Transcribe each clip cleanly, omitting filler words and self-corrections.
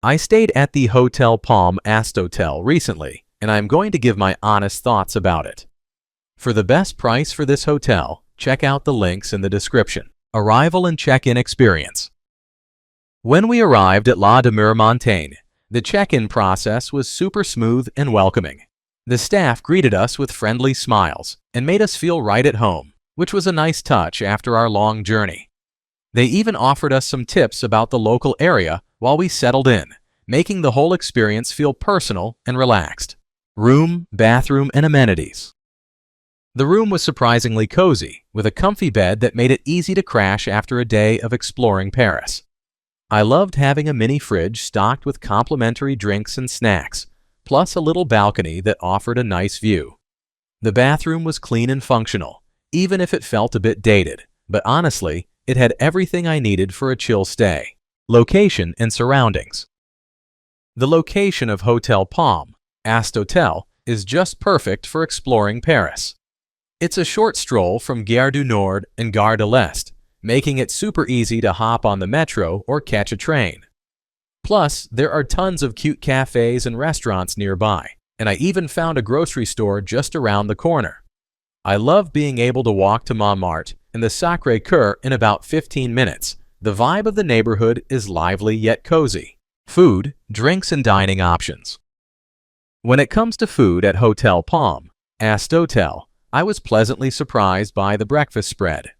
I stayed at the Hotel Palm Astotel recently, and I'm going to give my honest thoughts about it. For the best price for this hotel, check out the links in the description. Arrival and check-in experience. When we arrived at La Demeure Montaigne, the check-in process was super smooth and welcoming. The staff greeted us with friendly smiles and made us feel right at home, which was a nice touch after our long journey. They even offered us some tips about the local area while we settled in, making the whole experience feel personal and relaxed. Room, bathroom, and amenities. The room was surprisingly cozy, with a comfy bed that made it easy to crash after a day of exploring Paris. I loved having a mini fridge stocked with complimentary drinks and snacks, plus a little balcony that offered a nice view. The bathroom was clean and functional, even if it felt a bit dated, but honestly, it had everything I needed for a chill stay. Location and surroundings. The location of Hotel Palm Astotel is just perfect for exploring Paris. It's a short stroll from Gare du Nord and Gare de l'Est, making it super easy to hop on the metro or catch a train. Plus, there are tons of cute cafes and restaurants nearby, and I even found a grocery store just around the corner. I love being able to walk to Montmartre and the Sacré-Cœur in about 15 minutes. The vibe of the neighborhood is lively yet cozy. Food, drinks, and dining options. When it comes to food at Hotel Palm Astotel, I was pleasantly surprised by the breakfast spread.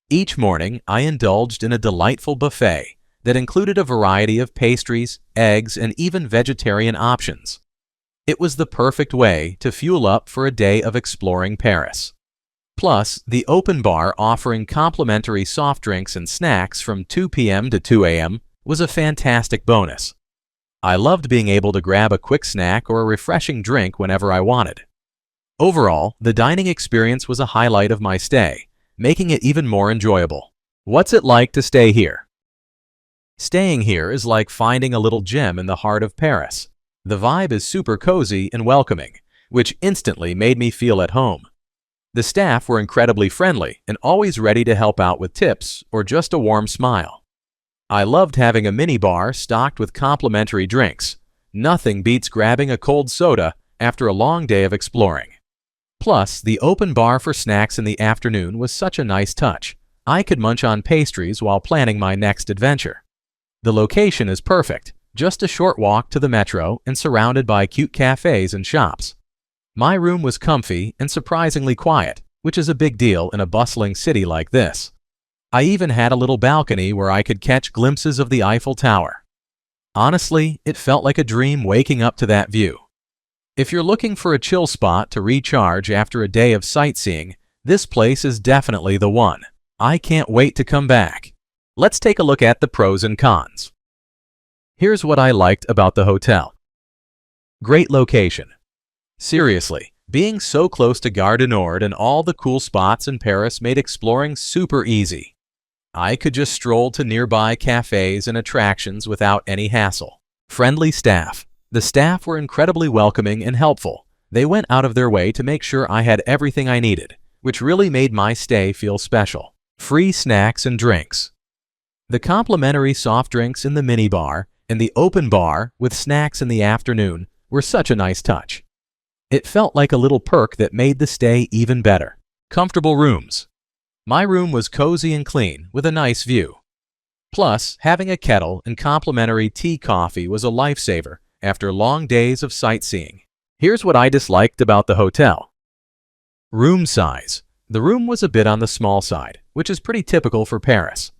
Each morning, I indulged in a delightful buffet that included a variety of pastries, eggs, and even vegetarian options. It was the perfect way to fuel up for a day of exploring Paris. Plus, the open bar offering complimentary soft drinks and snacks from 2 p.m. to 2 a.m. was a fantastic bonus. I loved being able to grab a quick snack or a refreshing drink whenever I wanted. Overall, the dining experience was a highlight of my stay, making it even more enjoyable. What's it like to stay here? Staying here is like finding a little gem in the heart of Paris. The vibe is super cozy and welcoming, which instantly made me feel at home. The staff were incredibly friendly and always ready to help out with tips or just a warm smile. I loved having a mini bar stocked with complimentary drinks. Nothing beats grabbing a cold soda after a long day of exploring. Plus, the open bar for snacks in the afternoon was such a nice touch. I could munch on pastries while planning my next adventure. The location is perfect, just a short walk to the metro and surrounded by cute cafes and shops. My room was comfy and surprisingly quiet, which is a big deal in a bustling city like this. I even had a little balcony where I could catch glimpses of the Eiffel Tower. Honestly, it felt like a dream waking up to that view. If you're looking for a chill spot to recharge after a day of sightseeing, this place is definitely the one. I can't wait to come back. Let's take a look at the pros and cons. Here's what I liked about the hotel. Great location. Seriously, being so close to Gare du Nord and all the cool spots in Paris made exploring super easy. I could just stroll to nearby cafes and attractions without any hassle. Friendly staff. The staff were incredibly welcoming and helpful. They went out of their way to make sure I had everything I needed, which really made my stay feel special. Free snacks and drinks. The complimentary soft drinks in the minibar and the open bar with snacks in the afternoon were such a nice touch. It felt like a little perk that made the stay even better. Comfortable rooms. My room was cozy and clean with a nice view. Plus, having a kettle and complimentary tea-coffee was a lifesaver after long days of sightseeing. Here's what I disliked about the hotel. Room size. The room was a bit on the small side, which is pretty typical for Paris.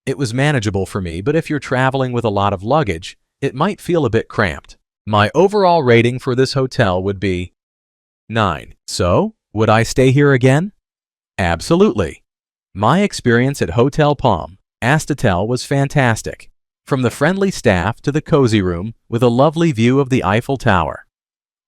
It was manageable for me, but if you're traveling with a lot of luggage, it might feel a bit cramped. My overall rating for this hotel would be 9. So, would I stay here again? Absolutely. My experience at Hotel Palm Astotel was fantastic. From the friendly staff to the cozy room with a lovely view of the Eiffel Tower.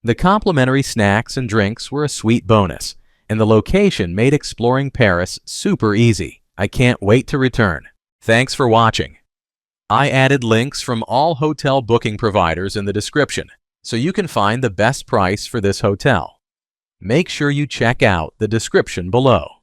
The complimentary snacks and drinks were a sweet bonus, and the location made exploring Paris super easy. I can't wait to return. Thanks for watching. I added links from all hotel booking providers in the description, so you can find the best price for this hotel. Make sure you check out the description below.